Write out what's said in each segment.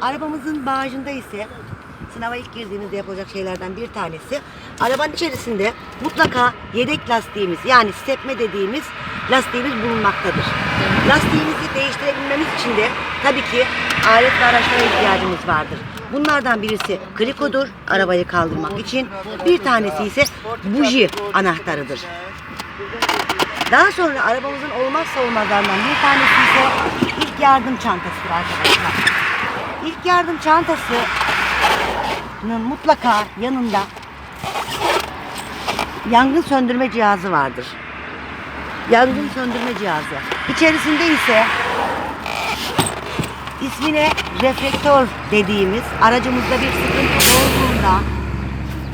Arabamızın bagajında ise sınava ilk girdiğimizde yapılacak şeylerden bir tanesi, arabanın içerisinde mutlaka yedek lastiğimiz, yani stepme dediğimiz lastiğimiz bulunmaktadır. Lastiğimizi değiştirebilmemiz için de tabii ki alet ve araçlara ihtiyacımız vardır. Bunlardan birisi klikodur, arabayı kaldırmak için. Bir tanesi ise buji anahtarıdır. Daha sonra arabamızın olmazsa olmazlarından bir tanesi ise ilk yardım çantasıdır arkadaşlar. İlk yardım çantasının mutlaka yanında yangın söndürme cihazı vardır. Yangın söndürme cihazı. İçerisinde ise ismine reflektör dediğimiz, aracımızda bir sıkıntı olduğunda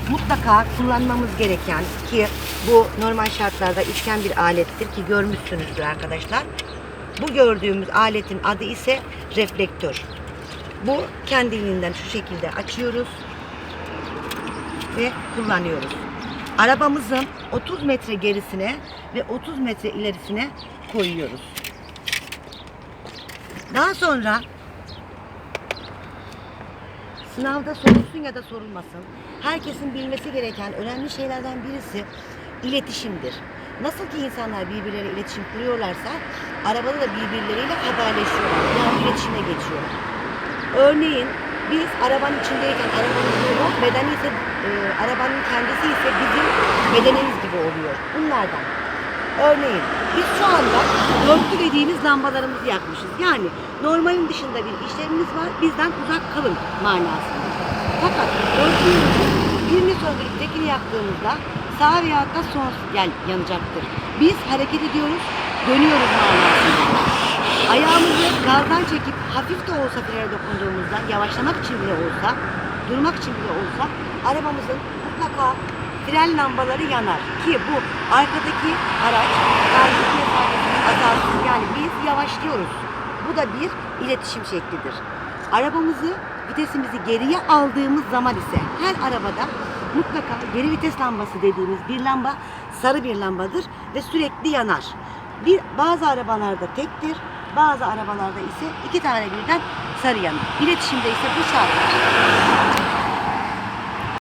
mutlaka kullanmamız gereken, ki bu normal şartlarda üçgen bir alettir ki görmüşsünüzdür arkadaşlar. Bu gördüğümüz aletin adı ise reflektör. Bu kendiliğinden şu şekilde açıyoruz ve kullanıyoruz. Arabamızın 30 metre gerisine ve 30 metre ilerisine koyuyoruz. Daha sonra sınavda sorulsun ya da sorulmasın, herkesin bilmesi gereken önemli şeylerden birisi iletişimdir. Nasıl ki insanlar birbirleriyle iletişim kuruyorlarsa, arabada da birbirleriyle haberleşiyorlar, yani iletişime geçiyorlar. Örneğin biz arabanın içindeyken arabanın yolu, bedeni ise arabanın kendisi ise bizim bedenimiz gibi oluyor. Bunlardan. Örneğin biz şu anda dörtlü dediğimiz lambalarımızı yakmışız. Yani normalin dışında bir işlemimiz var, bizden uzak kalın manasında. Fakat dörtlüyü birini söndürüp tekini yaktığımızda sağ veya da sol yanacaktır. Biz hareket ediyoruz, dönüyoruz manasında. Ayağımızı gazdan çekip hafif de olsa frene dokunduğumuzda, yavaşlamak için bile olsa, durmak için bile olsa arabamızın mutlaka fren lambaları yanar. Ki bu arkadaki araç gazlık mesafesini azaltır. Yani biz yavaşlıyoruz. Bu da bir iletişim şeklidir. Arabamızı, vitesimizi geriye aldığımız zaman ise her arabada mutlaka geri vites lambası dediğimiz bir lamba, sarı bir lambadır ve sürekli yanar. Bazı arabalarda tektir, bazı arabalarda ise iki tane birden sarı yanar. İletişimde ise bu şarttır.